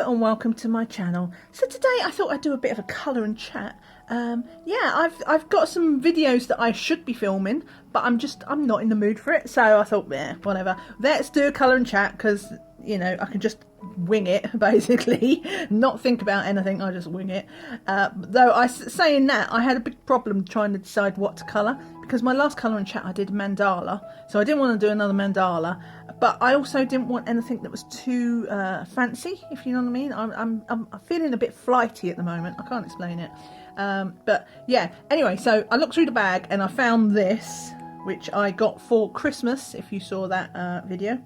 Hello and welcome to my channel. So today I thought I'd do a bit of a colour and chat. Yeah, I've got some videos that I should be filming, but I'm not in the mood for it. So I thought, yeah, whatever. Let's do a colour and chat because, you know, I can just wing it basically, not think about anything. I just wing it. Though saying that, I had a big problem trying to decide what to colour because my last colour and chat I did mandala, so I didn't want to do another mandala. But I also didn't want anything that was too fancy, if you know what I mean. I'm feeling a bit flighty at the moment. I can't explain it. But yeah, anyway, so I looked through the bag and I found this, which I got for Christmas, if you saw that video.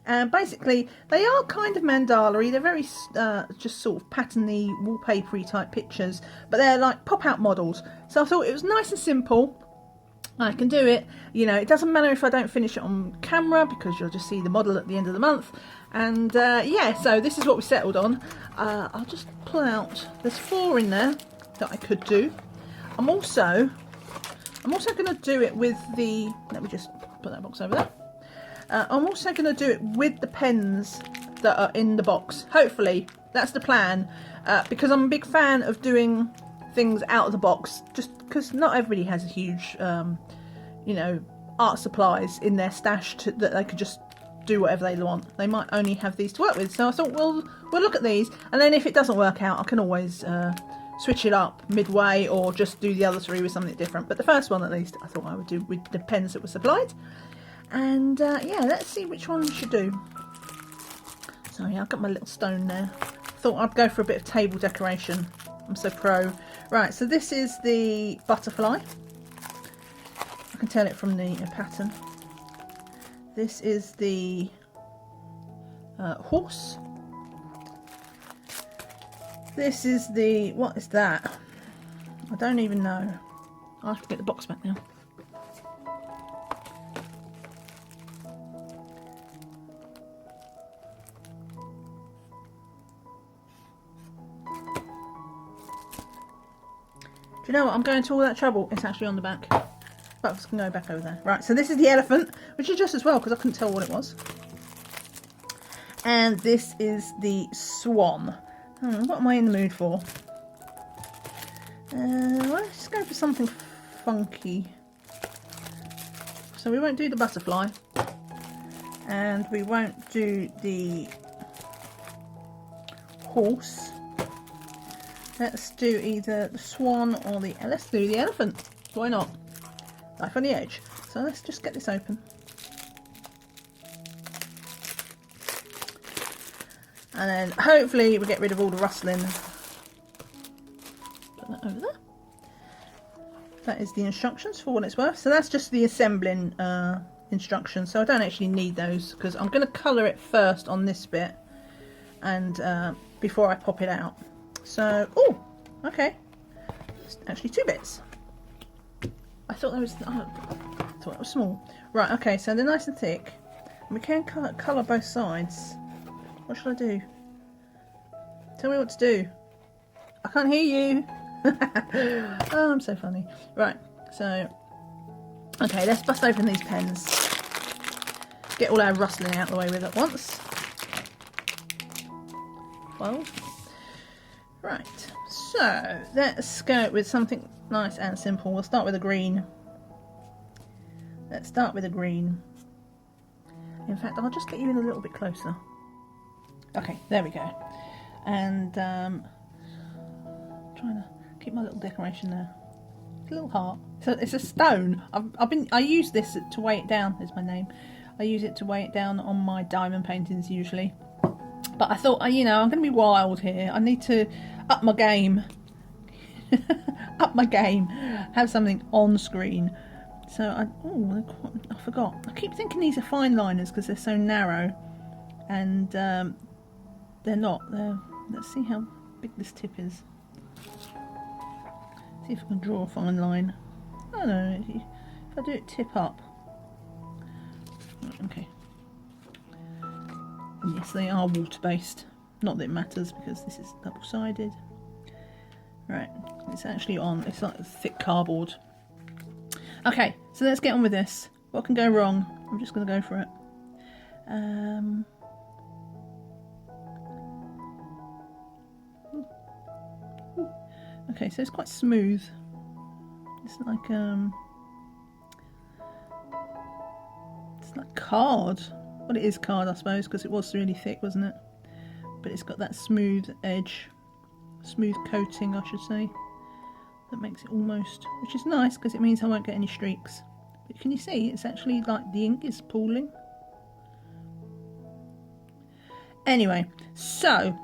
And basically, they are kind of mandala-y. They're very just sort of patterny, wallpapery type pictures, but they're like pop-out models. So I thought it was nice and simple. I can do it, you know, it doesn't matter if I don't finish it on camera because you'll just see the model at the end of the month. And yeah, so this is what we settled on. I'll just pull out, there's 4 in there that I could do. I'm also going to do it with the, let me just put that box over there. I'm also going to do it with the pens that are in the box. Hopefully, that's the plan, because I'm a big fan of doing things out of the box, just because not everybody has a huge you know, art supplies in their stash that they could just do whatever they want. They might only have these to work with, so I thought we'll look at these, and then if it doesn't work out I can always switch it up midway or just do the other 3 with something different. But the first one at least I thought I would do with the pens that were supplied. And yeah, let's see which one we should do. So yeah, I've got my little stone there. Thought I'd go for a bit of table decoration. I'm so pro. Right, so this is the butterfly. I can tell it from the pattern. This is the horse. This is the, what is that? I don't even know. I have to get the box back now. Do you know what? I'm going to all that trouble. It's actually on the back. Box can go back over there. Right, so this is the elephant, which is just as well because I couldn't tell what it was. And this is the swan. What am I in the mood for? Let's just go for something funky. So we won't do the butterfly. And we won't do the horse. Let's do either the swan or the, let's do the elephant. Why not? Knife on the edge. So let's just get this open. And then hopefully we get rid of all the rustling. Put that over there. That is the instructions for what it's worth. So that's just the assembling instructions. So I don't actually need those because I'm going to colour it first on this bit and before I pop it out. So, oh, okay. It's actually 2 bits. I thought that was, I thought it was small. Right, okay, so they're nice and thick. We can colour both sides. What should I do? Tell me what to do. I can't hear you. Oh, I'm so funny. Right, so, okay, let's bust open these pens. Get all our rustling out of the way with at once. 12. Right, so let's go with something nice and simple. We'll start with a green. Let's start with a green. In fact, I'll just get you in a little bit closer. Okay, there we go. And trying to keep my little decoration there. It's a little heart. So it's a stone. I use this to weigh it down. Is my name. I use it to weigh it down on my diamond paintings usually. But I thought, you know, I'm going to be wild here. I need to up my game. Up my game. Have something on screen. So, I forgot. I keep thinking these are fine liners because they're so narrow. And they're not. Let's see how big this tip is. See if I can draw a fine line. I don't know. If I do it tip up. Okay. Yes, they are water-based. Not that it matters because this is double-sided. Right, it's actually on. It's like thick cardboard. Okay, so let's get on with this. What can go wrong? I'm just going to go for it. Okay, so it's quite smooth. It's like card. Well, it is card, I suppose, because it was really thick, wasn't it? But it's got that smooth edge, smooth coating, I should say. That makes it almost, which is nice because it means I won't get any streaks. But can you see? It's actually like the ink is pooling. Anyway, so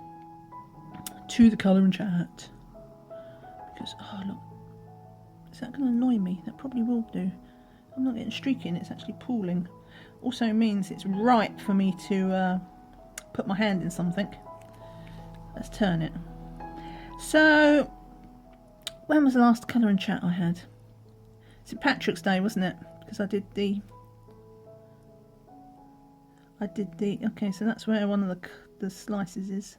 to the colour and chat. Because, oh look, is that going to annoy me? That probably will do. I'm not getting streaking, it's actually pooling. Also means it's ripe for me to put my hand in something. Let's turn it. So, when was the last colour and chat I had? St. Patrick's Day, wasn't it? Because I did the, okay, so that's where one of the slices is.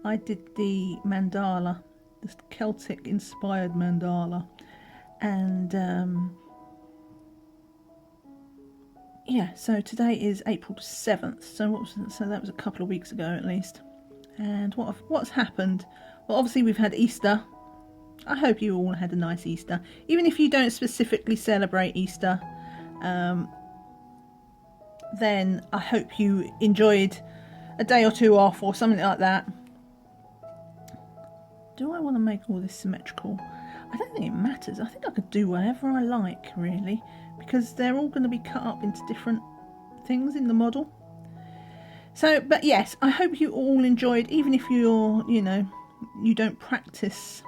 I did the mandala, this Celtic inspired mandala, and yeah, so today is April 7th, so that was a couple of weeks ago at least. And what's happened? Well, obviously we've had Easter. I hope you all had a nice Easter, even if you don't specifically celebrate Easter. Then I hope you enjoyed a day or two off or something like that. Do I want to make all this symmetrical? I don't think it matters. I think I could do whatever I like, really, because they're all going to be cut up into different things in the model. So, but yes, I hope you all enjoyed, even if you're, you know, you don't practice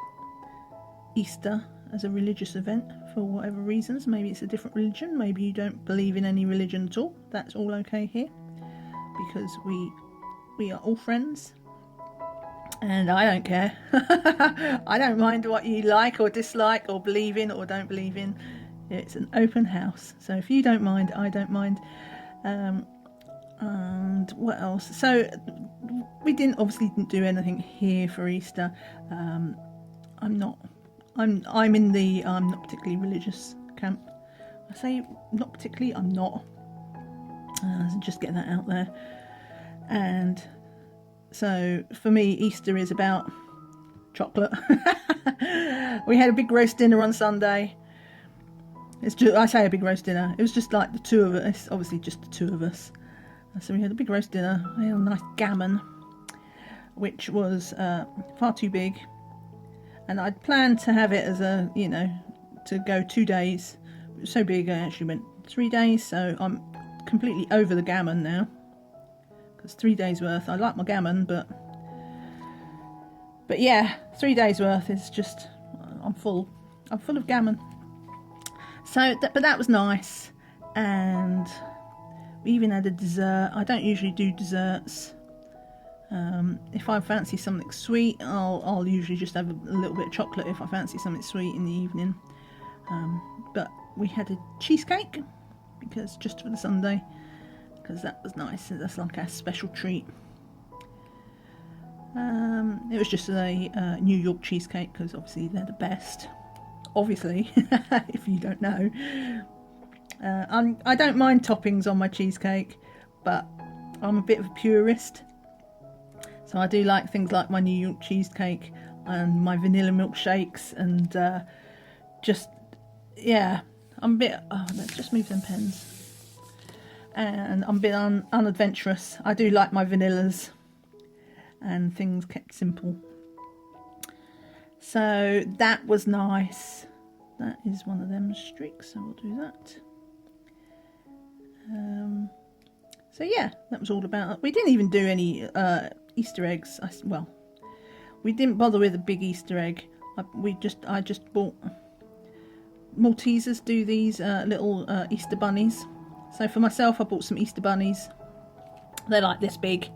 Easter as a religious event for whatever reasons. Maybe it's a different religion, maybe you don't believe in any religion at all. That's all okay here, because we are all friends. And I don't care. I don't mind what you like or dislike or believe in or don't believe in. It's an open house. So if you don't mind, I don't mind. And what else? So we obviously didn't do anything here for Easter. I'm in the not particularly religious camp. I say not particularly, I'm not. So just get that out there. And so for me, Easter is about chocolate. We had a big roast dinner on Sunday. It's just, I say a big roast dinner. It was just like the two of us, obviously just the two of us. So we had a big roast dinner. We had a nice gammon, which was far too big. And I'd planned to have it as a, you know, to go 2 days. It was so big I actually went 3 days. So I'm completely over the gammon now. It's 3 days worth. I like my gammon, but yeah, 3 days worth is just, I'm full of gammon. So but that was nice. And we even had a dessert. I don't usually do desserts. If I fancy something sweet, I'll usually just have a little bit of chocolate if I fancy something sweet in the evening. But we had a cheesecake, because just for the Sunday, because that was nice. That's like our special treat. It was just a New York cheesecake, because obviously they're the best. Obviously, if you don't know. I don't mind toppings on my cheesecake, but I'm a bit of a purist. So I do like things like my New York cheesecake and my vanilla milkshakes, and just, yeah, I'm a bit, let's just move them pens. And I'm a bit unadventurous. I do like my vanillas and things kept simple. So that was nice. That is one of them streaks, so we'll do that. So yeah, that was all about it. We didn't even do any Easter eggs. Well, we didn't bother with a big Easter egg. I just bought, Maltesers do these little Easter bunnies. So for myself, I bought some Easter bunnies. They're like this big,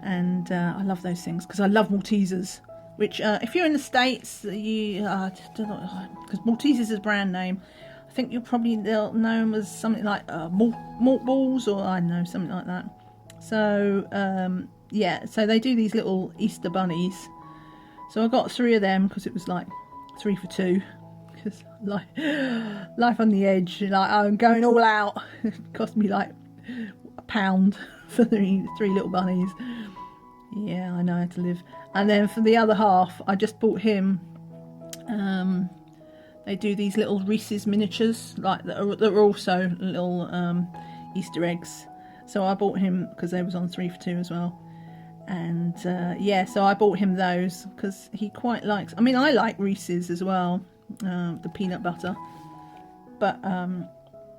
and I love those things because I love Maltesers. Which, if you're in the States, you I don't know, because Maltesers is a brand name. I think they'll know them as something like malt balls, or I don't know, something like that. So yeah, so they do these little Easter bunnies. So I got 3 of them because it was like 3 for 2. Because life on the edge, like I'm going all out. It cost me like £1 for 3 little bunnies. Yeah, I know how to live. And then for the other half, I just bought him They do these little Reese's miniatures, like that are also little Easter eggs. So I bought him because they was on 3 for 2 as well. And yeah, so I bought him those because he quite likes. I mean, I like Reese's as well, the peanut butter, but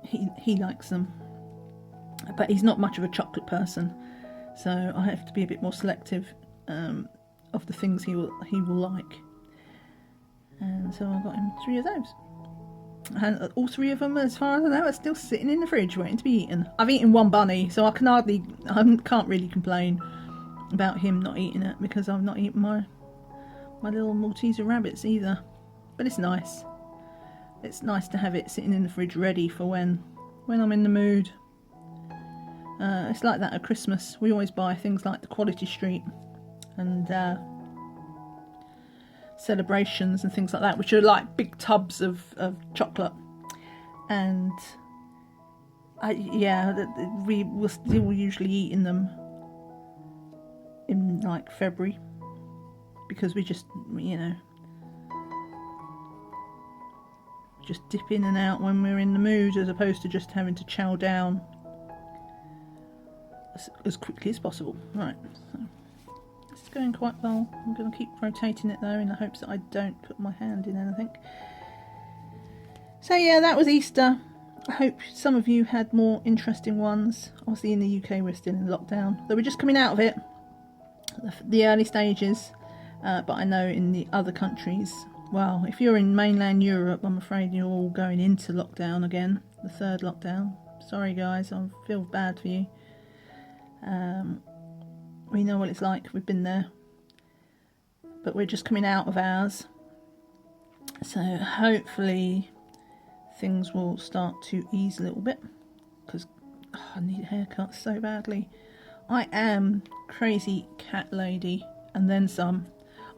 he likes them. But he's not much of a chocolate person, so I have to be a bit more selective of the things he will like. And so I got him 3 of those. And all 3 of them, as far as I know, are still sitting in the fridge waiting to be eaten. I've eaten one bunny, so I can't really complain about him not eating it, because I've not eaten my little Malteser rabbits either. But it's nice. It's nice to have it sitting in the fridge ready for when I'm in the mood. It's like that at Christmas. We always buy things like the Quality Street and celebrations and things like that, which are like big tubs of chocolate. And we will still usually eat in them in like February, because we just, just dip in and out when we're in the mood, as opposed to just having to chow down as quickly as possible. Right, so it's going quite well. I'm going to keep rotating it though, in the hopes that I don't put my hand in anything. So yeah, that was Easter. I hope some of you had more interesting ones. Obviously in the UK we're still in lockdown, though we're just coming out of it, the early stages, but I know in the other countries, well, if you're in mainland Europe, I'm afraid you're all going into lockdown again, the 3rd lockdown. Sorry guys, I feel bad for you. We know what it's like, we've been there, but we're just coming out of ours, so hopefully things will start to ease a little bit, because I need a haircut so badly. I am crazy cat lady and then some.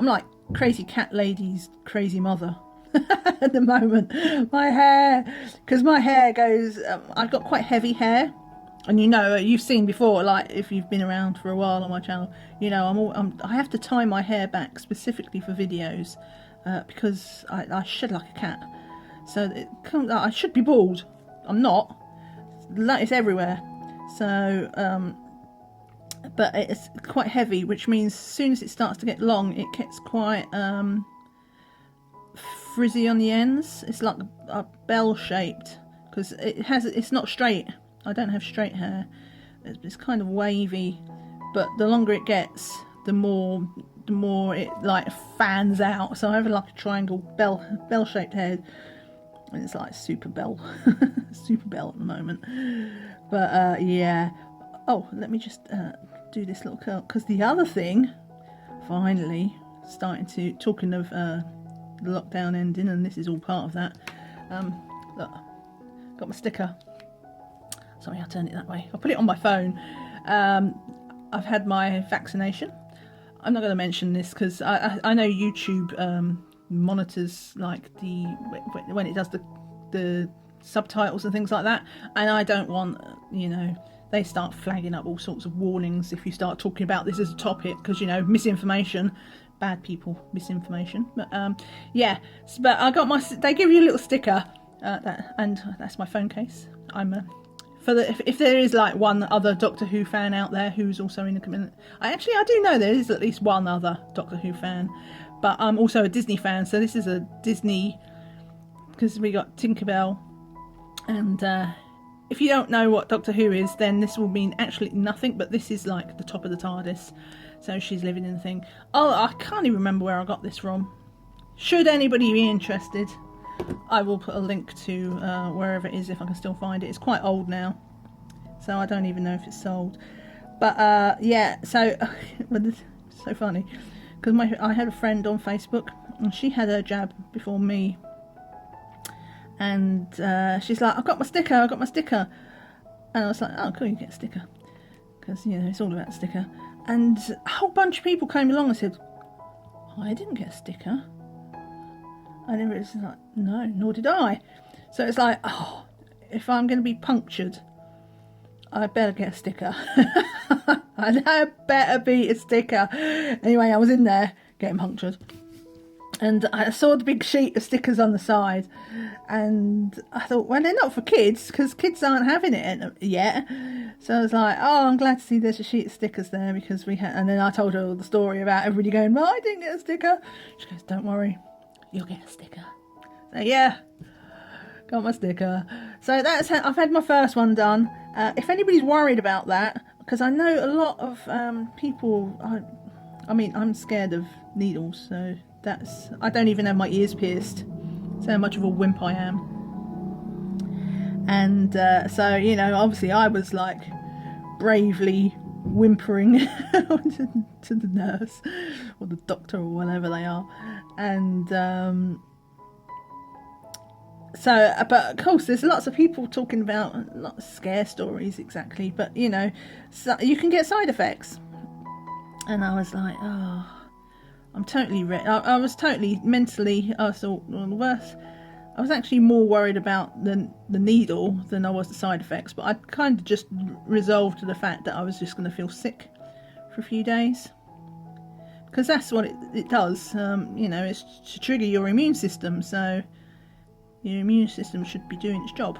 I'm like crazy cat lady's crazy mother at the moment. My hair, because my hair goes, I've got quite heavy hair. And you've seen before, like if you've been around for a while on my channel, I have to tie my hair back specifically for videos, because I shed like a cat. So I should be bald. I'm not. It's everywhere. So, but it's quite heavy, which means as soon as it starts to get long, it gets quite frizzy on the ends. It's like a bell shaped, because it's not straight. I don't have straight hair. It's kind of wavy, but the longer it gets, the more it like fans out. So I have like a triangle bell shaped head, and it's like super bell at the moment. But yeah. Oh, let me just do this little curl, because the other thing, finally talking of the lockdown ending, and this is all part of that. Look, got my sticker. Sorry, I turned it that way. I'll put it on my phone. I've had my vaccination. I'm not going to mention this because I know YouTube monitors like when it does the subtitles and things like that, and I don't want, they start flagging up all sorts of warnings if you start talking about this as a topic, because misinformation, bad people, misinformation. But yeah, but I got they give you a little sticker, and that's my phone case. If there is like one other Doctor Who fan out there who's also in the community, I do know there is at least one other Doctor Who fan, but I'm also a Disney fan, so this is a Disney, because we got Tinkerbell, and if you don't know what Doctor Who is, then this will mean actually nothing, but this is like the top of the TARDIS, so she's living in the thing. Oh, I can't even remember where I got this from. Should anybody be interested, I will put a link to wherever it is if I can still find it. It's quite old now, so I don't even know if it's sold. But yeah, so it's so funny, because I had a friend on Facebook, and she had her jab before me, and she's like, I got my sticker, and I was like, oh cool, you get a sticker, because it's all about the sticker. And a whole bunch of people came along and said, oh, I didn't get a sticker. And everybody's like, no, nor did I. So it's like, oh, if I'm going to be punctured, I better get a sticker. I better be a sticker. Anyway, I was in there getting punctured. And I saw the big sheet of stickers on the side, and I thought, well, they're not for kids, because kids aren't having it yet. So I was like, oh, I'm glad to see there's a sheet of stickers there, because we had. And then I told her all the story about everybody going, well, I didn't get a sticker. She goes, don't worry, you'll get a sticker. So yeah, got my sticker. So that's how I've had my first one done. If anybody's worried about that, because I know a lot of people, I mean, I'm scared of needles, so I don't even have my ears pierced. That's how much of a wimp I am. And so, you know, obviously I was like bravely whimpering to the nurse or the doctor or whatever they are. And so, but of course there's lots of people talking about lots of scare stories, exactly, but you know, so you can get side effects. And I was like, oh, I'm totally I was totally mentally, I thought, well, the worst. I was actually more worried about the needle than I was the side effects, but I kind of just resolved to the fact that I was just going to feel sick for a few days, because that's what it does. You know, it's to trigger your immune system, so your immune system should be doing its job.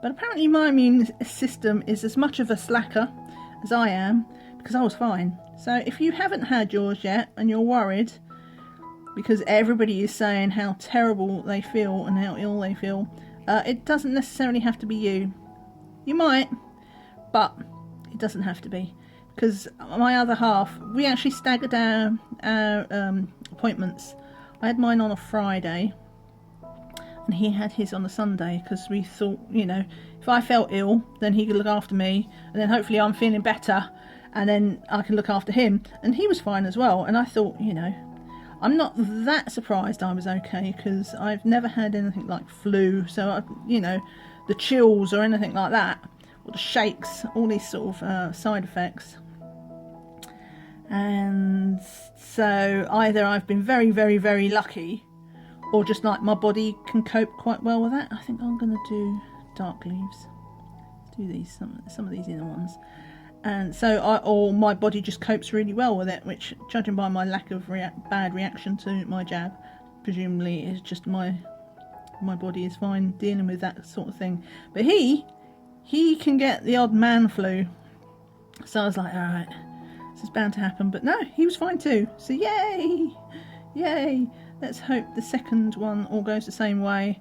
But apparently my immune system is as much of a slacker as I am, because I was fine. So if you haven't had yours yet and you're worried, because everybody is saying how terrible they feel and how ill they feel, it doesn't necessarily have to be you. You might, but it doesn't have to be. Because my other half, we actually staggered our appointments. I had mine on a Friday, and he had his on a Sunday, because we thought, you know, if I felt ill, then he could look after me, and then hopefully I'm feeling better, and then I can look after him. And he was fine as well. And I thought, you know, I'm not that surprised I was okay, because I've never had anything like flu, so you know, the chills or anything like that, or the shakes, all these sort of side effects. And so either I've been very, very, very lucky, or just like my body can cope quite well with that. I think I'm going to do dark leaves. Do these, some of these inner ones. And so or my body just copes really well with it, which, judging by my lack of bad reaction to my jab, presumably is just my body is fine dealing with that sort of thing. But he can get the odd man flu. So I was like, alright, this is bound to happen. But no, he was fine too. So yay! Let's hope the second one all goes the same way.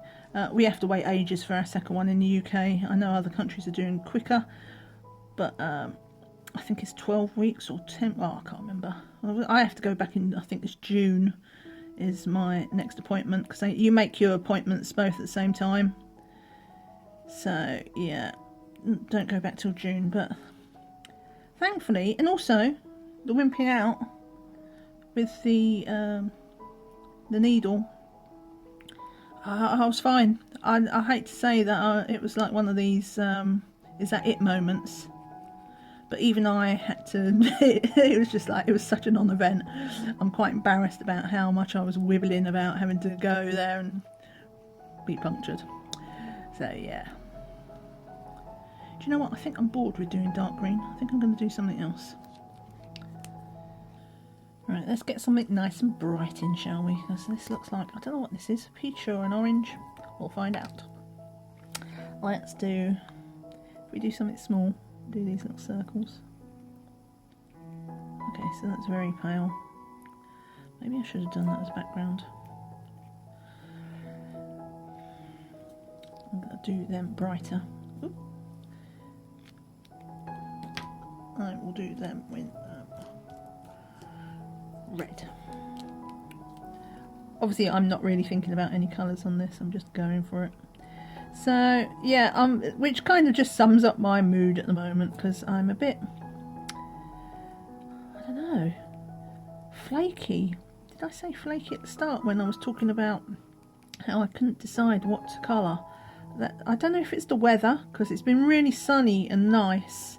We have to wait ages for our second one in the UK. I know other countries are doing quicker, but I think it's 12 weeks or 10, I can't remember. I have to go back in, I think it's June is my next appointment, because you make your appointments both at the same time. So yeah, don't go back till June. But thankfully, and also the wimping out with the needle, I was fine. I hate to say that it was like one of these is that it moments, but even I had to admit, it was just like, it was such a non-event. I'm quite embarrassed about how much I was wibbling about having to go there and be punctured. So yeah. Do you know what? I think I'm bored with doing dark green. I think I'm going to do something else. Right, let's get something nice and bright in, shall we? Because this looks like, I don't know what this is, peach or an orange. We'll find out. Let's do, if we do something small, do these little circles. Okay, so that's very pale. Maybe I should have done that as background. I'm going to do them brighter. Oop. I will do them with red. Obviously I'm not really thinking about any colours on this, I'm just going for it. So yeah, which kind of just sums up my mood at the moment, because I'm a bit, I don't know, flaky. Did I say flaky at the start when I was talking about how I couldn't decide what to colour? I don't know if it's the weather, because it's been really sunny and nice,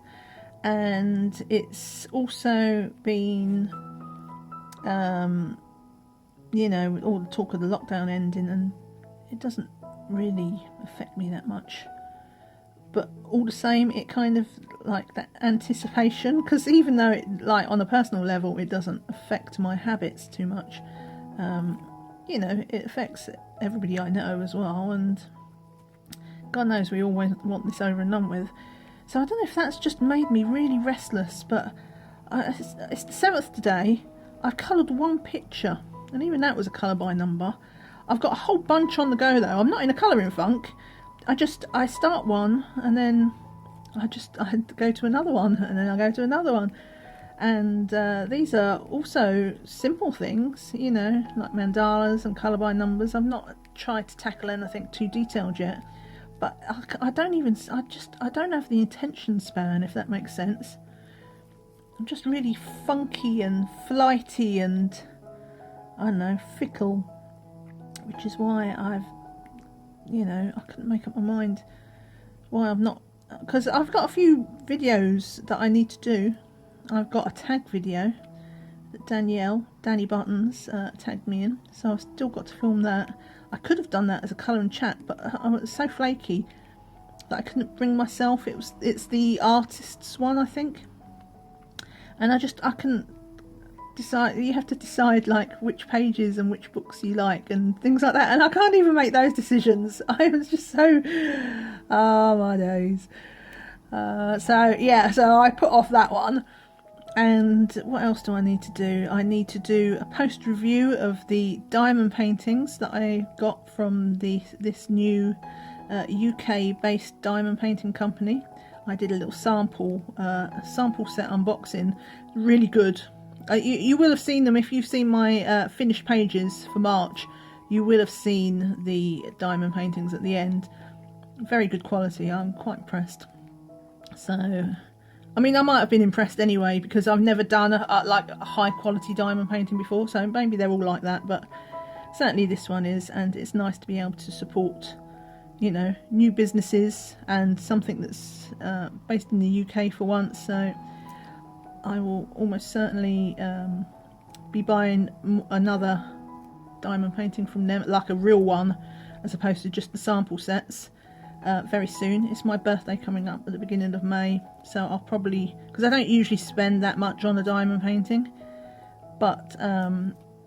and it's also been you know, with all the talk of the lockdown ending, and it doesn't really affect me that much, but all the same it kind of like that anticipation, because even though it, like on a personal level, it doesn't affect my habits too much, you know, it affects everybody I know as well, and God knows we all want this over and done with. So I don't know if that's just made me really restless, but it's the 7th today. I've coloured one picture, and even that was a colour by number. I've got a whole bunch on the go though. I'm not in a colouring funk. I start one, and then I go to another one, and then I go to another one. And these are also simple things, you know, like mandalas and colour by numbers. I've not tried to tackle anything too detailed yet, but I don't have the attention span, if that makes sense. I'm just really funky and flighty and, I don't know, fickle, which is why I couldn't make up my mind why I'm not, because I've got a few videos that I need to do. I've got a tag video that Danny Buttons tagged me in, so I've still got to film that. I could have done that as a colour and chat, but I was so flaky that I couldn't bring myself. It's the artist's one, I think, and I couldn't decide. You have to decide like which pages and which books you like and things like that, and I can't even make those decisions. I was just so, oh my days. So I put off that one. And what else do I need to do? I need to do a post review of the diamond paintings that I got from this new UK based diamond painting company. I did a little sample set unboxing. Really good. You will have seen them if you've seen my finished pages for March. You will have seen the diamond paintings at the end. Very good quality. I'm quite impressed. So, I mean, I might have been impressed anyway, because I've never done a high quality diamond painting before, so maybe they're all like that, but certainly this one is, and it's nice to be able to support, you know, new businesses and something that's based in the UK for once. So I will almost certainly be buying another diamond painting from them, like a real one, as opposed to just the sample sets. Very soon. It's my birthday coming up at the beginning of May, so I'll probably, because I don't usually spend that much on a diamond painting, but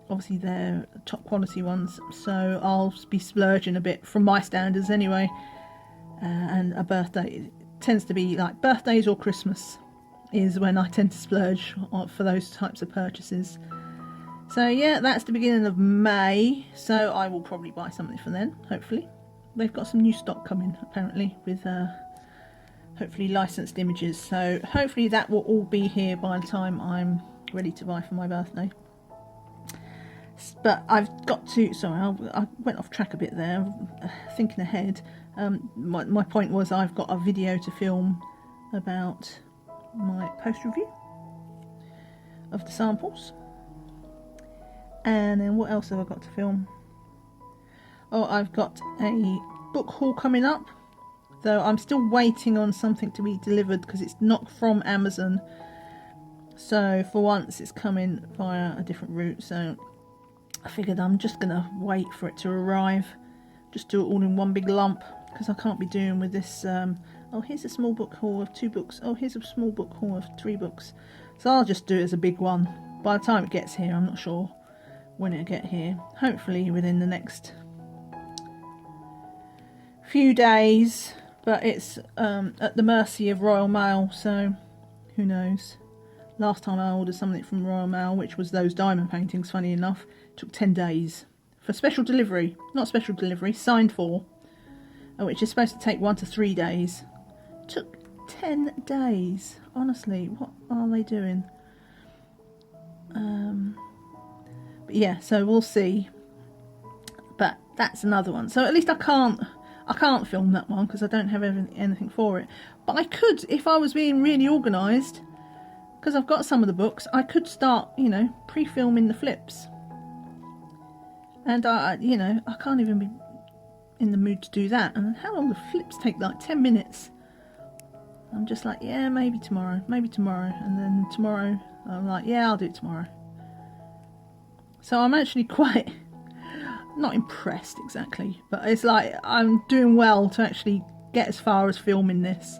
obviously they're top quality ones, so I'll be splurging a bit from my standards anyway. And a birthday tends to be like birthdays or Christmas is when I tend to splurge for those types of purchases. So yeah, that's the beginning of May, so I will probably buy something for then, hopefully. They've got some new stock coming apparently with hopefully licensed images, so hopefully that will all be here by the time I'm ready to buy for my birthday. But I've got to, sorry, I went off track a bit there, thinking ahead. My point was I've got a video to film about my post review of the samples, and then what else have I got to film? Oh, I've got a book haul coming up, though I'm still waiting on something to be delivered because it's not from Amazon. So for once it's coming via a different route, so I figured I'm just going to wait for it to arrive. Just do it all in one big lump, because I can't be doing with this, oh here's a small book haul of 2 books, oh here's a small book haul of 3 books. So I'll just do it as a big one. By the time it gets here, I'm not sure when it'll get here. Hopefully within the next few days, but it's at the mercy of Royal Mail, so who knows. Last time I ordered something from Royal Mail, which was those diamond paintings, funny enough, it took 10 days for special delivery, not special delivery, signed for, which is supposed to take 1 to 3 days. It took 10 days. Honestly, what are they doing? But yeah, so we'll see. But that's another one. So at least I can't film that one because I don't have anything for it. But I could, if I was being really organised, because I've got some of the books, I could start, you know, pre-filming the flips. And I can't even be in the mood to do that. And how long the flips take? Like 10 minutes. I'm just like, yeah, maybe tomorrow. And then tomorrow, I'm like, yeah, I'll do it tomorrow. So I'm actually quite not impressed exactly, but it's like I'm doing well to actually get as far as filming this,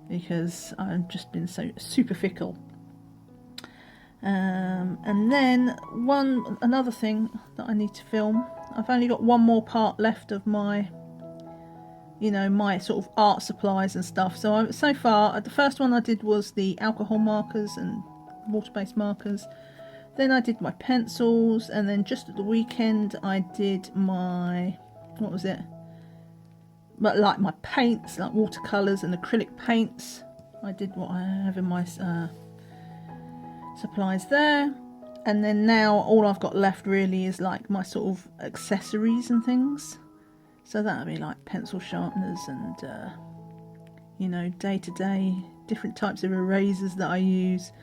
because I've just been so super fickle. And then another thing that I need to film. I've only got one more part left of my, you know, my sort of art supplies and stuff. So so far, the first one I did was the alcohol markers and water-based markers. Then I did my pencils, and then just at the weekend I did my, what was it? But like my paints, like watercolours and acrylic paints. I did what I have in my supplies there. And then now all I've got left really is like my sort of accessories and things. So that'll be like pencil sharpeners and, you know, day-to-day, different types of erasers that I use.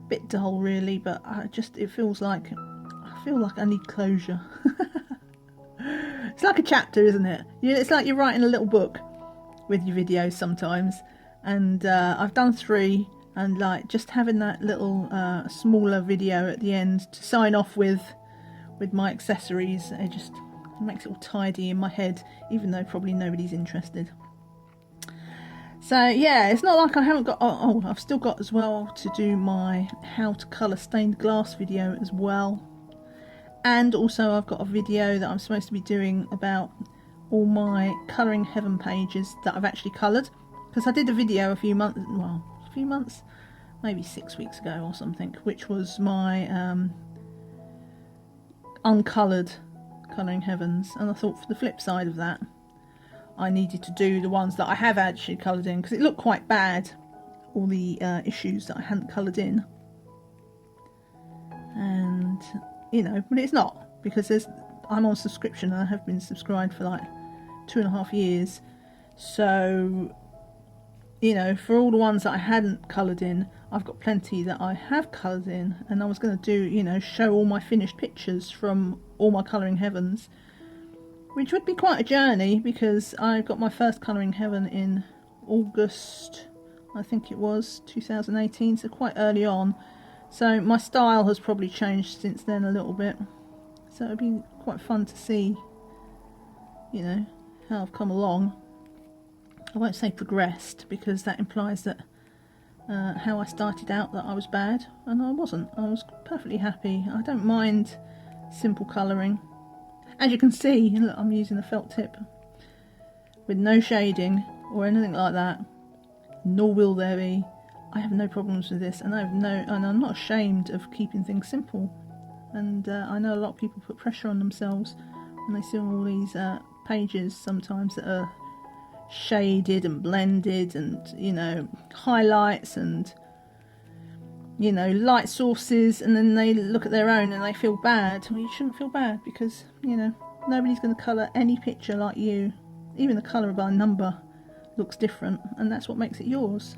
Bit dull really, but it feels like, I feel like I need closure. It's like a chapter, isn't it? It's like you're writing a little book with your videos sometimes. And I've done 3, and like just having that little smaller video at the end to sign off with my accessories, it just makes it all tidy in my head, even though probably nobody's interested. So yeah, it's not like I haven't got, I've still got as well to do my how to colour stained glass video as well. And also I've got a video that I'm supposed to be doing about all my Colouring Heaven pages that I've actually coloured. Because I did a video a few months, maybe 6 weeks ago or something, which was my uncoloured Colouring Heavens. And I thought for the flip side of that, I needed to do the ones that I have actually coloured in, because it looked quite bad, all the issues that I hadn't coloured in. And, you know, but it's not, because I'm on subscription and I have been subscribed for like 2.5 years. So, you know, for all the ones that I hadn't coloured in, I've got plenty that I have coloured in. And I was going to do, you know, show all my finished pictures from all my Colouring Heavens, which would be quite a journey, because I got my first Colouring Heaven in August, I think it was, 2018, so quite early on. So my style has probably changed since then a little bit. So it'd be quite fun to see, you know, how I've come along. I won't say progressed, because that implies that how I started out, that I was bad, and I wasn't. I was perfectly happy. I don't mind simple colouring. As you can see, look, I'm using a felt tip with no shading or anything like that, nor will there be. I have no problems with this, and and I'm not ashamed of keeping things simple. And I know a lot of people put pressure on themselves when they see all these pages sometimes that are shaded and blended, and, you know, highlights and, you know, light sources, and then they look at their own and they feel bad. Well, you shouldn't feel bad, because, you know, nobody's going to colour any picture like you. Even the colour by number looks different, and that's what makes it yours.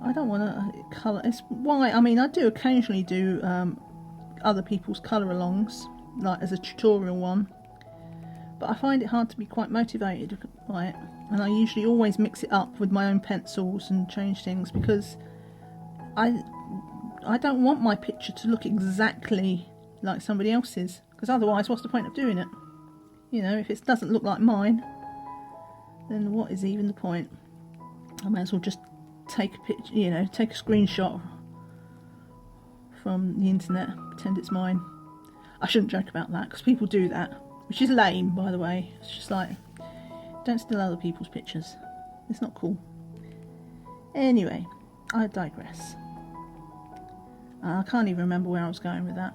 I don't want to colour. It's why, I mean, I do occasionally do other people's colour alongs, like as a tutorial one, but I find it hard to be quite motivated by it. And I usually always mix it up with my own pencils and change things, because I don't want my picture to look exactly like somebody else's, because otherwise what's the point of doing it? You know, if it doesn't look like mine, then what is even the point? I may as well just take a picture, you know, take a screenshot from the internet, pretend it's mine. I shouldn't joke about that, because people do that, which is lame, by the way. It's just like, don't steal other people's pictures. It's not cool. Anyway, I digress. I can't even remember where I was going with that,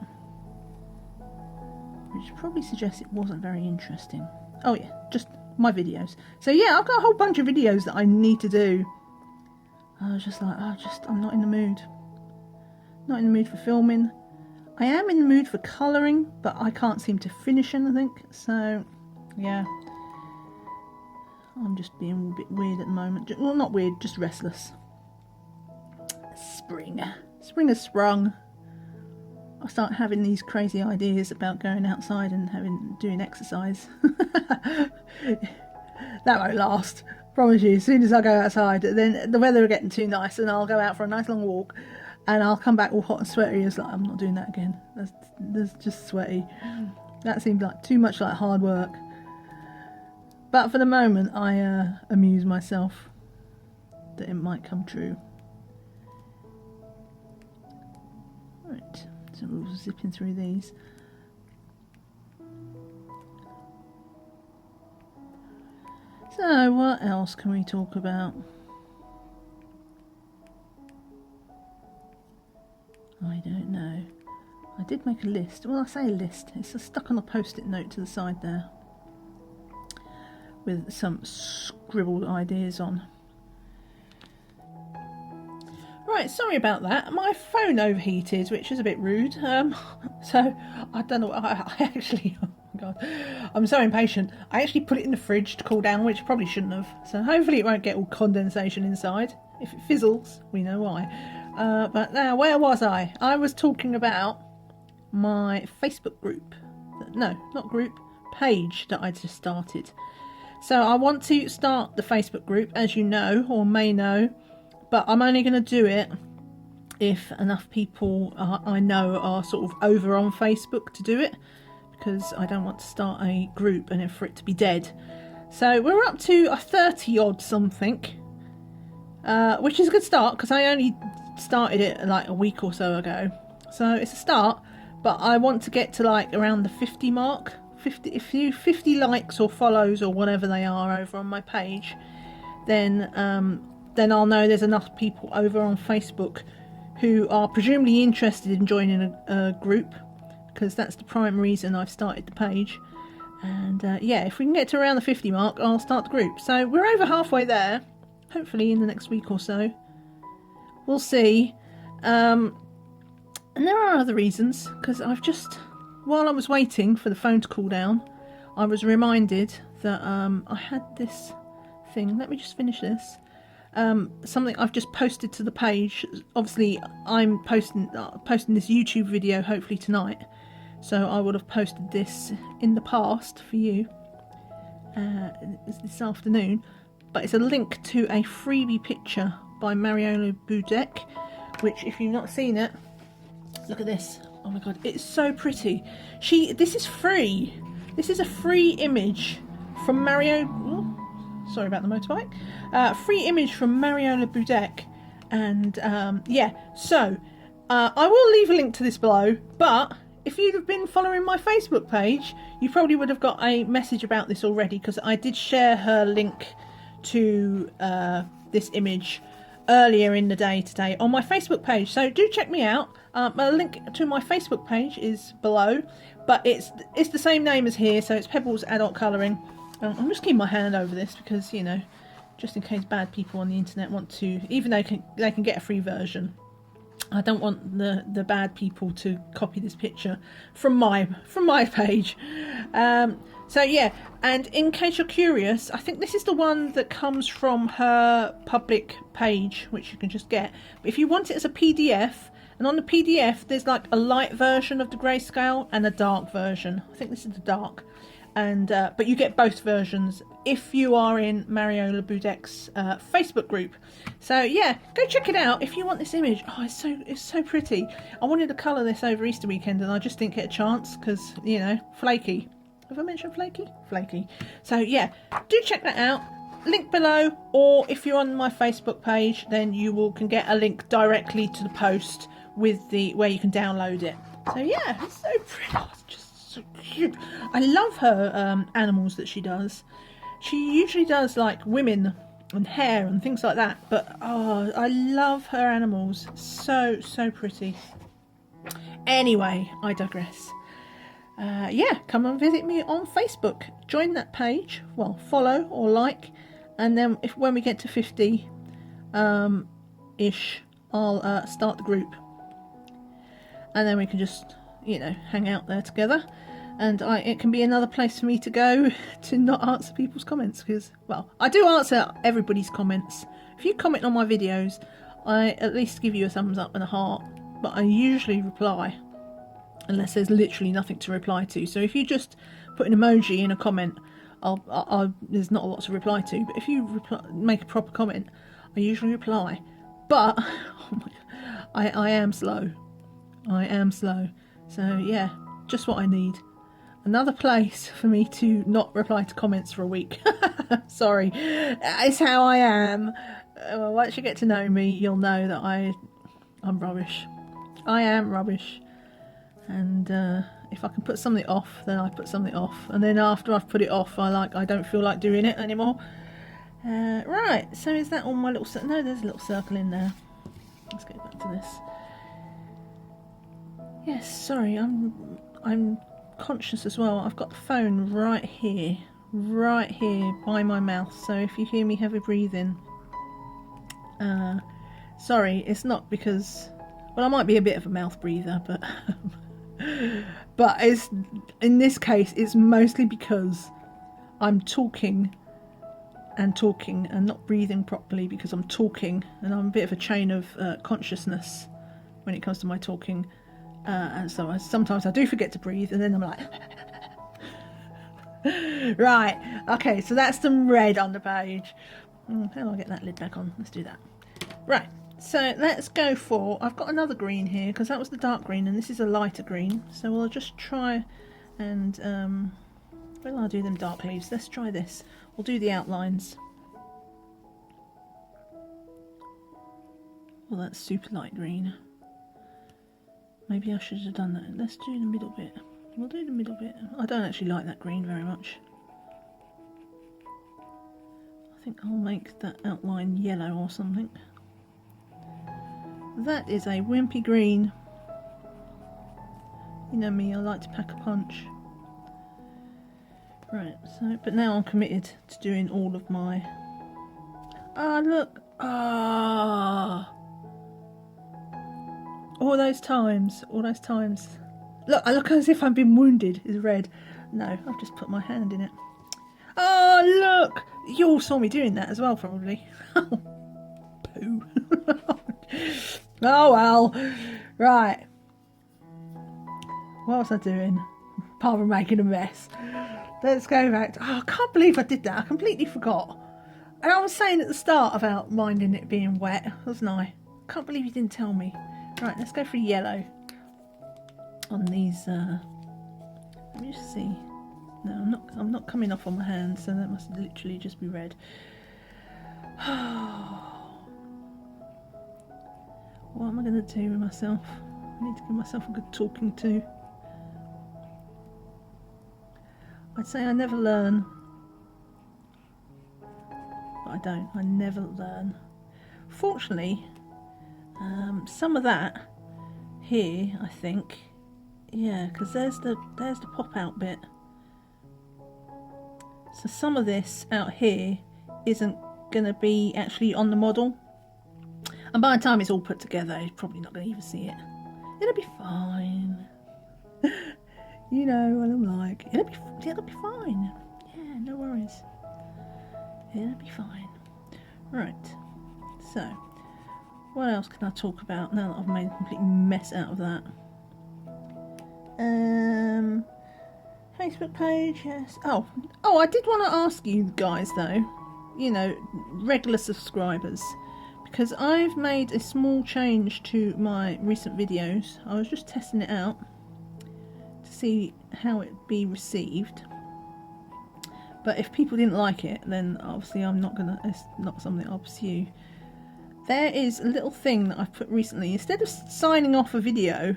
which probably suggests it wasn't very interesting. Oh yeah, just my videos. So yeah, I've got a whole bunch of videos that I need to do. I was just like, I'm not in the mood. Not in the mood for filming. I am in the mood for colouring, but I can't seem to finish anything. So yeah, I'm just being a bit weird at the moment. Well, not weird, just restless. Spring has sprung. I start having these crazy ideas about going outside and doing exercise. That won't last. Promise you. As soon as I go outside, then the weather will get too nice, and I'll go out for a nice long walk, and I'll come back all hot and sweaty. It's like, I'm not doing that again. That's just sweaty. That seemed like too much like hard work. But for the moment, I amuse myself that it might come true. zipping through these. So what else can we talk about? I don't know. I did make a list. Well, I say a list. It's stuck on a post-it note to the side there with some scribbled ideas on. Right, sorry about that. My phone overheated, which is a bit rude. So I don't know. I actually, oh my god, I'm so impatient. I actually put it in the fridge to cool down, which I probably shouldn't have. So hopefully it won't get all condensation inside. If it fizzles, we know why. But now, where was I? I was talking about my Facebook group. No, not group. Page that I just started. So I want to start the Facebook group, as you know, or may know. But I'm only going to do it if enough people I know are sort of over on Facebook to do it, because I don't want to start a group and for it to be dead. So we're up to a 30 odd something, which is a good start because I only started it like a week or so ago. So it's a start, but I want to get to like around the 50 mark. 50 likes or follows or whatever they are over on my page, then I'll know there's enough people over on Facebook who are presumably interested in joining a group, because that's the prime reason I've started the page. And yeah, if we can get to around the 50 mark, I'll start the group. So we're over halfway there, hopefully in the next week or so. We'll see. And there are other reasons, because I've just, while I was waiting for the phone to cool down, I was reminded that I had this thing. Let me just finish this. Something I've just posted to the page. Obviously I'm posting this YouTube video hopefully tonight, so I would have posted this in the past for you this afternoon, but it's a link to a freebie picture by Mariola Budek, which, if you've not seen it, look at this. Oh my god, it's so pretty. This is free. This is a free image from sorry about the motorbike. Free image from Mariola Budek, and yeah. So I will leave a link to this below. But if you'd have been following my Facebook page, you probably would have got a message about this already, because I did share her link to this image earlier in the day today on my Facebook page. So do check me out. My link to my Facebook page is below, but it's the same name as here, so it's Pebblez Adult Colouring. I'm just keeping my hand over this because, you know, just in case bad people on the internet want to, even though they can get a free version, I don't want the bad people to copy this picture from my page. So yeah, and in case you're curious, I think this is the one that comes from her public page, which you can just get. But if you want it as a PDF, and on the PDF there's like a light version of the grayscale and a dark version. I think this is the dark. And but you get both versions if you are in Mariola Budek's Facebook group. So yeah, go check it out if you want this image. Oh, it's so pretty. I wanted to colour this over Easter weekend and I just didn't get a chance because, you know, flaky. Have I mentioned flaky? Flaky. So yeah, do check that out. Link below, or if you're on my Facebook page, then you can get a link directly to the post with where you can download it. So yeah, it's so pretty. Oh, it's just so cute. I love her animals that she does. She usually does like women and hair and things like that, but oh, I love her animals. So pretty. Anyway, I digress. Yeah, come and visit me on Facebook. Join that page. Well, follow or like, and then when we get to 50 ish, I'll start the group, and then we can just, you know, hang out there together. And it can be another place for me to go to not answer people's comments, because, well, I do answer everybody's comments. If you comment on my videos, I at least give you a thumbs up and a heart, but I usually reply unless there's literally nothing to reply to. So if you just put an emoji in a comment, there's not a lot to reply to. But if you make a proper comment, I usually reply. But oh my God, I am slow. I am slow. So yeah, just what I need. Another place for me to not reply to comments for a week. Sorry, it's how I am. Well, once you get to know me, you'll know that I'm rubbish. I am rubbish. and if I can put something off, then I put something off, and then after I've put it off, I don't feel like doing it anymore. Right, so is that all my little circle? No, there's a little circle in there. Let's go back to this. Yes, sorry, I'm conscious as well. I've got the phone right here by my mouth, so if you hear me heavy breathing, sorry, it's not because, well, I might be a bit of a mouth breather, but but it's, in this case, it's mostly because I'm talking and not breathing properly, because I'm talking, and I'm a bit of a chain of consciousness when it comes to my talking, and so sometimes I do forget to breathe, and then I'm like right, okay, so that's some red on the page. How do I get that lid back on? Let's do that. Right, so let's go for, I've got another green here, because that was the dark green and this is a lighter green, so we'll just try and well, I'll do them dark leaves. Let's try this. We'll do the outlines. Well, that's super light green. Maybe I should have done that. Let's do the middle bit. We'll do the middle bit. I don't actually like that green very much. I think I'll make that outline yellow or something. That is a wimpy green. You know me, I like to pack a punch. Right, so, but now I'm committed to doing all of my... Ah, look! Ah! All those times. Look, I look as if I've been wounded, is red. No, I've just put my hand in it. Oh, look! You all saw me doing that as well, probably. Poo. Oh, well. Right. What was I doing? Apart from making a mess. Let's go back to... Oh, I can't believe I did that. I completely forgot. And I was saying at the start about minding it being wet, wasn't I? Can't believe you didn't tell me. Right, let's go for yellow on these. Let me just see. No, I'm not coming off on my hand, so that must literally just be red. What am I going to do with myself? I need to give myself a good talking to. I'd say I never learn, but I don't. I never learn. Fortunately, some of that here, I think, yeah, because there's the pop out bit. So some of this out here isn't going to be actually on the model, and by the time it's all put together, you're probably not going to even see it. It'll be fine. You know what I'm like. It'll be fine. Yeah, no worries. It'll be fine. Right. So, what else can I talk about now that I've made a complete mess out of that? Facebook page, yes. Oh, I did want to ask you guys though, you know, regular subscribers, because I've made a small change to my recent videos. I was just testing it out to see how it'd be received. But if people didn't like it, then obviously it's not something I'll pursue. There is a little thing that I've put recently. Instead of signing off a video,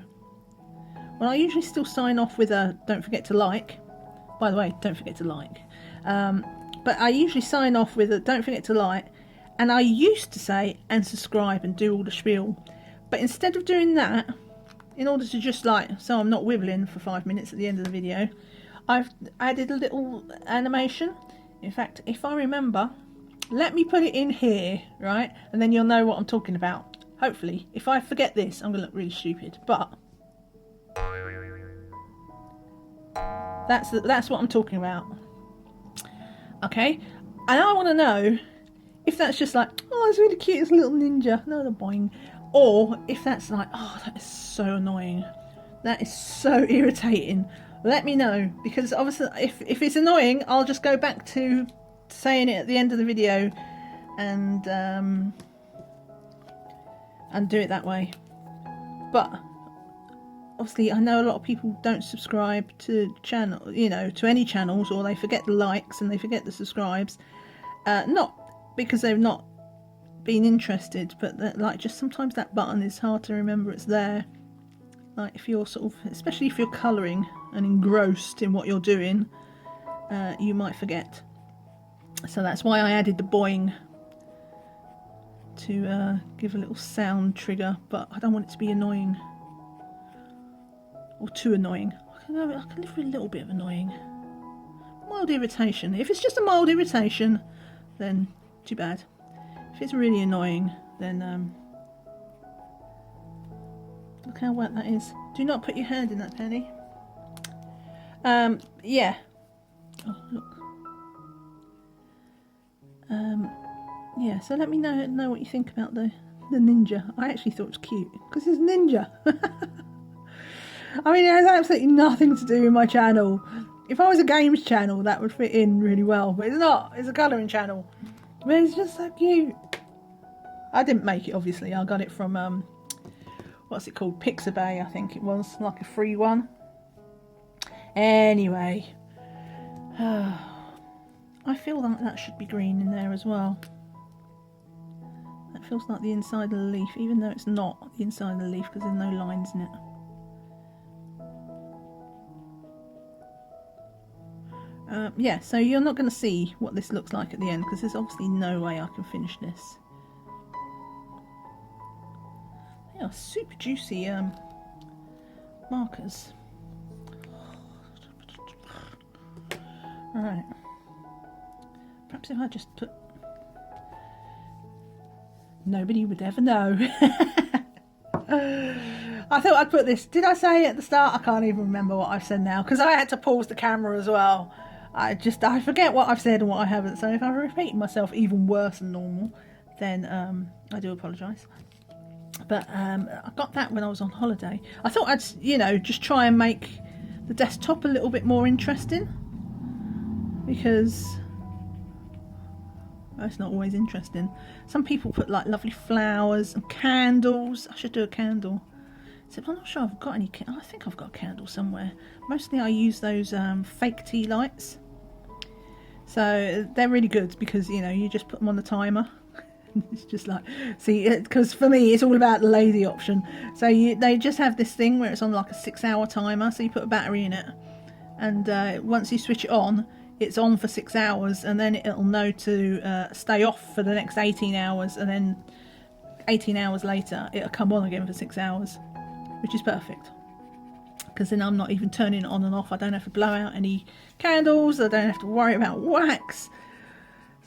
well, I usually still sign off with a don't forget to like. By the way, don't forget to like. But I usually sign off with a don't forget to like. And I used to say and subscribe and do all the spiel. But instead of doing that, in order to just so I'm not wibbling for 5 minutes at the end of the video, I've added a little animation. In fact, if I remember, let me put it in here, right? And then you'll know what I'm talking about. Hopefully. If I forget this, I'm going to look really stupid. But that's what I'm talking about. Okay? And I want to know if that's just oh, it's really cute, it's a little ninja. No, the boing. Or if that's oh, that is so annoying. That is so irritating. Let me know, because obviously if it's annoying, I'll just go back to saying it at the end of the video and do it that way. But obviously I know a lot of people don't subscribe to to any channels, or they forget the likes and they forget the subscribes. Not because they've not been interested, but that just sometimes that button is hard to remember it's there. Like if you're sort of, especially if you're colouring and engrossed in what you're doing, you might forget. So that's why I added the boing to give a little sound trigger, but I don't want it to be annoying or too annoying. I can live with a little bit of annoying. Mild irritation. If it's just a mild irritation, then too bad. If it's really annoying, then look how wet that is. Do not put your hand in that, Penny. Yeah. Oh, look. Yeah, so let me know what you think about the ninja. I actually thought it was cute because it's ninja. I mean, it has absolutely nothing to do with my channel. If I was a games channel, that would fit in really well, but it's not. It's a colouring channel. But it's just so cute. I didn't make it, obviously. I got it from, what's it called? Pixabay, I think it was. Like a free one. Anyway. I feel like that should be green in there as well. That feels like the inside of the leaf, even though it's not the inside of the leaf because there's no lines in it. Yeah, so you're not going to see what this looks like at the end because there's obviously no way I can finish this. They are super juicy markers. Alright. Perhaps if I just put... Nobody would ever know. I thought I'd put this... Did I say at the start? I can't even remember what I've said now because I had to pause the camera as well. I forget what I've said and what I haven't. So if I repeat myself even worse than normal, then I do apologise. But I got that when I was on holiday. I thought I'd, you know, just try and make the desktop a little bit more interesting. Because it's not always interesting. Some people put like lovely flowers and candles. I should do a candle. Except I'm not sure I've got any. I think I've got a candle somewhere. Mostly I use those fake tea lights. So they're really good because, you know, you just put them on the timer. It's just like, see, because for me it's all about the lazy option. So they just have this thing where it's on like a 6-hour timer. So you put a battery in it, and once you switch it on, it's on for 6 hours, and then it'll know to stay off for the next 18 hours, and then 18 hours later it'll come on again for 6 hours, which is perfect. Because then I'm not even turning it on and off. I don't have to blow out any candles. I don't have to worry about wax.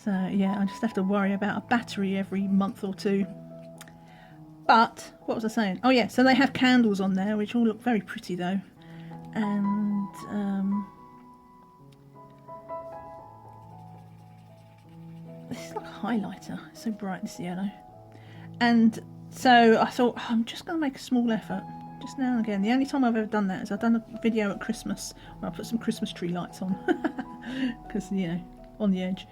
So yeah, I just have to worry about a battery every month or two. But what was I saying? Oh yeah, so they have candles on there, which all look very pretty though. And this is like a highlighter. It's so bright, this yellow. And so I thought, I'm just going to make a small effort. Just now and again. The only time I've ever done that is I've done a video at Christmas where I put some Christmas tree lights on. Because, you know, on the edge.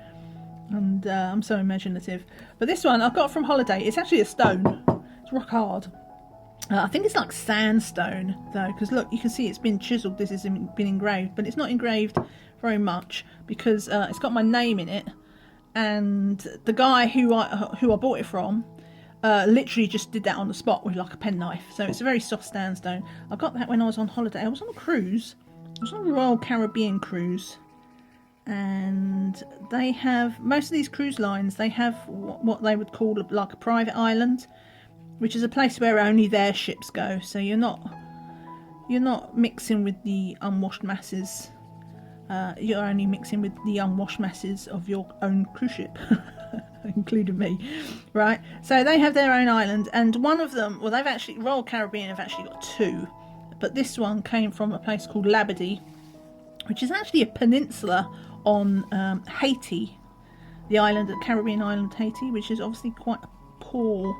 And I'm so imaginative. But this one I've got from holiday. It's actually a stone. It's rock hard. I think it's like sandstone though. Because look, you can see it's been chiseled. This has been engraved. But it's not engraved very much. Because it's got my name in it. And the guy who I bought it from literally just did that on the spot with like a penknife. So it's a very soft sandstone. I got that when I was on holiday. I was on a cruise. I was on a Royal Caribbean cruise. And they have, most of these cruise lines, they have what they would call like a private island, which is a place where only their ships go. So you're not mixing with the unwashed masses. You're only mixing with the unwashed masses of your own cruise ship. Including me, right? So they have their own island, and one of them, well, they've actually, Royal Caribbean have actually got two, but this one came from a place called Labadee, which is actually a peninsula on Haiti, the island, Caribbean island Haiti, which is obviously quite a poor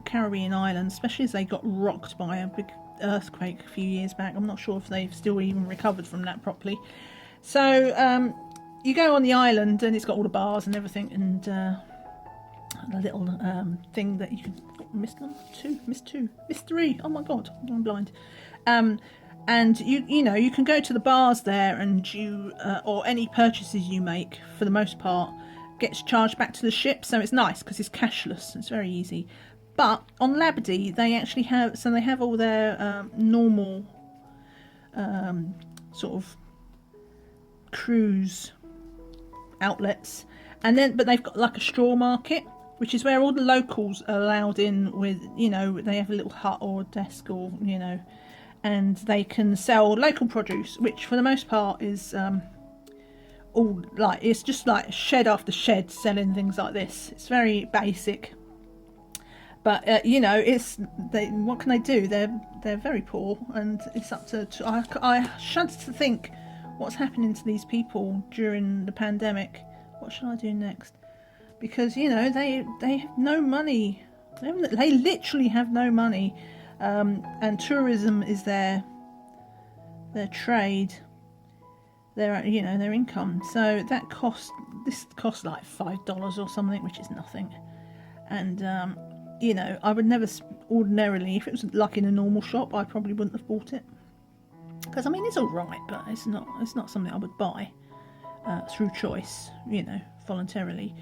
Caribbean island, especially as they got rocked by a big earthquake a few years back. I'm not sure if they've still even recovered from that properly. So you go on the island and it's got all the bars and everything, and the little thing that you can... Missed three. Oh my god, I'm blind. And you know, you can go to the bars there, and you or any purchases you make, for the most part, gets charged back to the ship. So it's nice because it's cashless. It's very easy. But on Labadee, they actually have, so they have all their normal sort of cruise outlets, and then but they've got like a straw market, which is where all the locals are allowed in with, you know, they have a little hut or a desk, or, you know, and they can sell local produce, which for the most part is all like, it's just like shed after shed selling things like this. It's very basic, but you know, what can they do? They're very poor, and it's up to I shudder to think what's happening to these people during the pandemic. What should I do next? Because, you know, they have no money. They literally have no money, and tourism is their trade, their, you know, their income. So that costs like $5 or something, which is nothing. And you know, I would never ordinarily, if it was like in a normal shop, I probably wouldn't have bought it, because I mean, it's all right, but it's not something I would buy through choice, you know, voluntarily.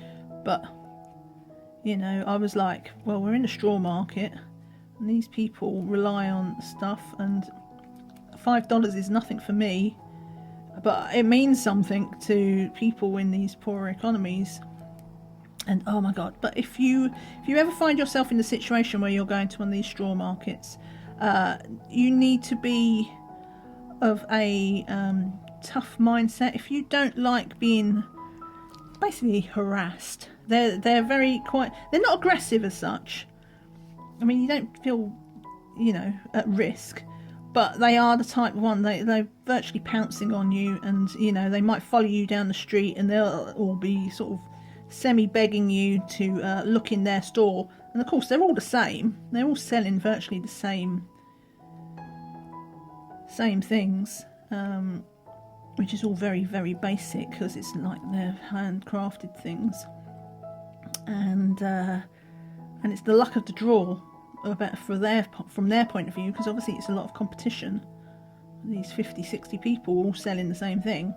But, you know, I was like, well, we're in a straw market, and these people rely on stuff, and $5 is nothing for me, but it means something to people in these poorer economies. And oh my god, but if you ever find yourself in the situation where you're going to one of these straw markets, you need to be of a tough mindset. If you don't like being basically harassed, they're very quite, they're not aggressive as such. I mean, you don't feel, you know, at risk, but they are the type of one, they're virtually pouncing on you, and, you know, they might follow you down the street, and they'll all be sort of semi-begging you to look in their store. And of course, they're all the same. They're all selling virtually the same things, which is all very, very basic, because it's like they're handcrafted things. And it's the luck of the draw from their point of view, because obviously it's a lot of competition. These 50-60 people all selling the same thing.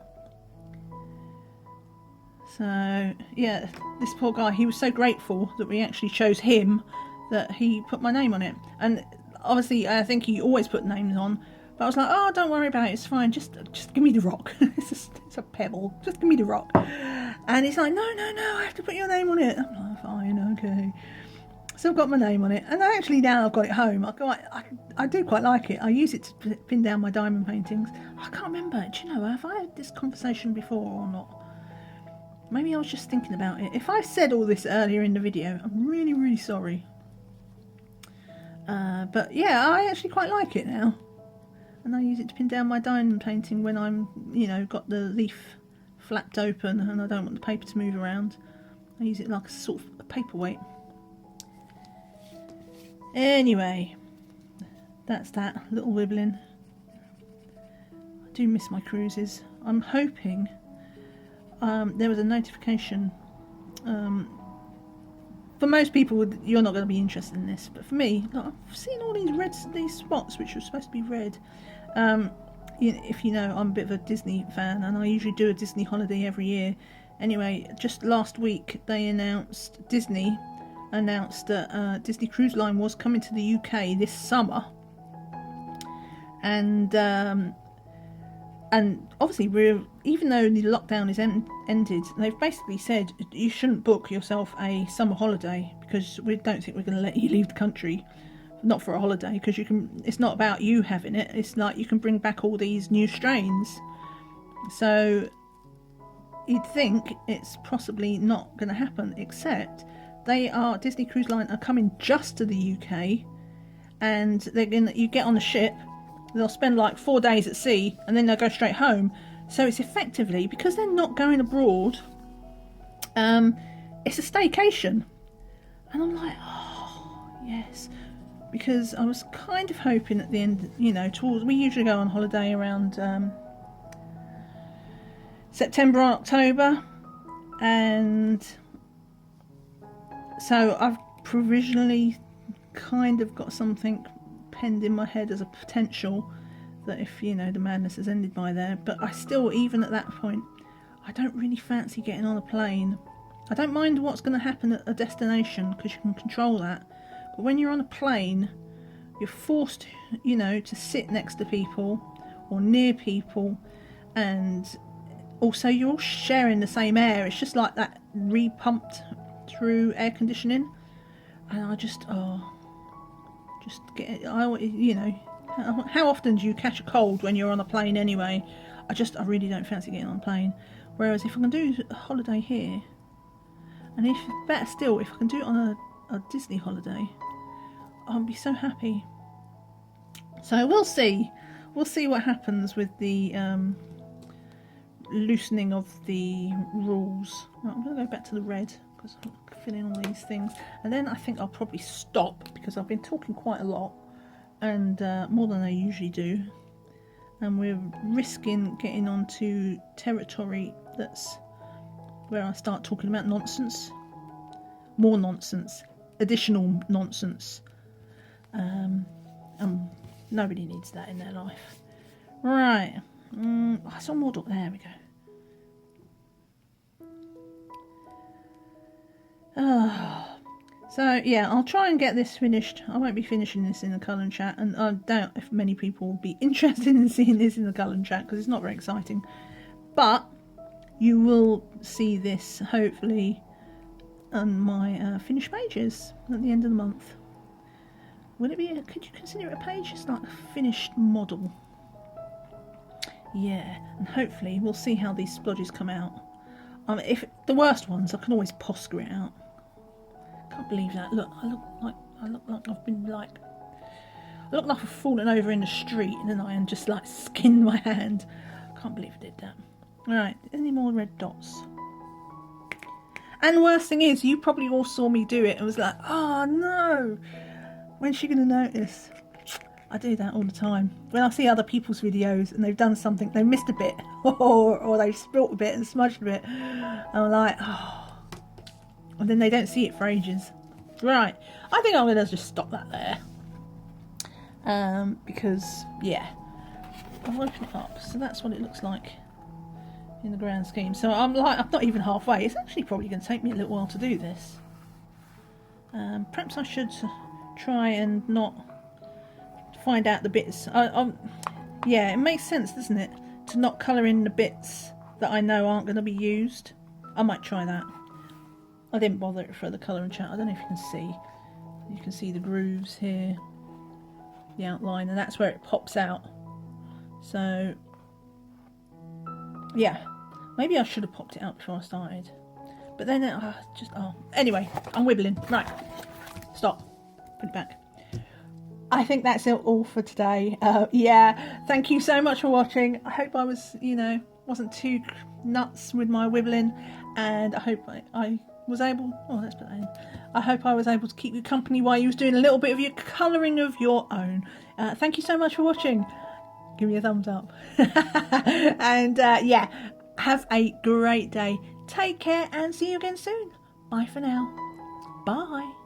So yeah, this poor guy, he was so grateful that we actually chose him, that he put my name on it. And obviously I think he always put names on, but I was like, oh, don't worry about it, it's fine, just give me the rock. it's a pebble, just give me the rock. And he's like, no, I have to put your name on it. I'm like, fine, okay. So I've got my name on it, and actually now I've got it home, I do quite like it. I use it to pin down my diamond paintings. I can't remember, do you know, have I had this conversation before or not? Maybe I was just thinking about it. If I said all this earlier in the video, I'm really, really sorry. But yeah, I actually quite like it now. And I use it to pin down my diamond painting when I'm, you know, got the leaf flapped open and I don't want the paper to move around. I use it like a sort of a paperweight. Anyway, that's that little wibbling. I do miss my cruises. I'm hoping... there was a notification. For most people, you're not going to be interested in this, but for me, look, I've seen all these spots which were supposed to be red. If you know, I'm a bit of a Disney fan, and I usually do a Disney holiday every year. Anyway, just last week Disney announced that Disney Cruise Line was coming to the UK this summer, and obviously, even though the lockdown is ended, they've basically said you shouldn't book yourself a summer holiday, because we don't think we're going to let you leave the country, not for a holiday, because it's not about you having it, it's like you can bring back all these new strains. So you'd think it's possibly not going to happen, except Disney Cruise Line are coming just to the UK, and you get on a ship. They'll spend like 4 days at sea, and then they'll go straight home. So it's effectively, because they're not going abroad, it's a staycation. And I'm like, oh, yes. Because I was kind of hoping at the end, you know, we usually go on holiday around September or October. And so I've provisionally kind of got something penned in my head as a potential, that if, you know, the madness has ended by there. But I still, even at that point, I don't really fancy getting on a plane. I don't mind what's going to happen at a destination, because you can control that. But when you're on a plane, you're forced, you know, to sit next to people or near people, and also you're all sharing the same air. It's just like that re-pumped through air conditioning, and I just get, you know, how often do you catch a cold when you're on a plane anyway? I really don't fancy getting on a plane. Whereas if I can do a holiday here, and if better still, if I can do it on a Disney holiday, I'll be so happy. So we'll see what happens with the loosening of the rules. Right, I'm going to go back to the red because I'm filling all these things, and then I think I'll probably stop because I've been talking quite a lot, and more than I usually do, and we're risking getting onto territory that's where I start talking about nonsense, more nonsense, additional nonsense, nobody needs that in their life. Right, I saw more. There we go. So yeah, I'll try and get this finished. I won't be finishing this in the colour and chat, and I doubt if many people will be interested in seeing this in the colour and chat because it's not very exciting. But you will see this hopefully on my finished pages at the end of the month. Will it be? Could you consider it a page? It's like a finished model. Yeah, and hopefully we'll see how these splodges come out. If the worst ones, I can always posca it out. Can't believe that. Look, I look like I've been like, I look like I've fallen over in the street, and I just like skinned my hand. Can't believe I did that. Alright, any more red dots? And the worst thing is, you probably all saw me do it and was like, oh no, when's she going to notice? I do that all the time. When I see other people's videos and they've done something, they missed a bit, or they've spilt a bit and smudged a bit, I'm like, oh. And then they don't see it for ages. Right, I think I'm going to just stop that there. Because, yeah, I'll open it up. So that's what it looks like in the grand scheme. So I'm not even halfway. It's actually probably going to take me a little while to do this. Perhaps I should try and not find out the bits. Yeah, it makes sense, doesn't it, to not colour in the bits that I know aren't going to be used. I might try that. I didn't bother for the colour and chat. I don't know if you can see. You can see the grooves here, the outline, and that's where it pops out. So, yeah, maybe I should have popped it out before I started. But then, anyway, I'm wibbling. Right, stop. Put it back. I think that's it all for today. Yeah, thank you so much for watching. I hope I was, wasn't too nuts with my wibbling, and I hope I was able, let's put that in. I hope I was able to keep you company while you was doing a little bit of your colouring of your own. Thank you so much for watching. Give me a thumbs up. And yeah, have a great day. Take care and see you again soon. Bye for now. Bye.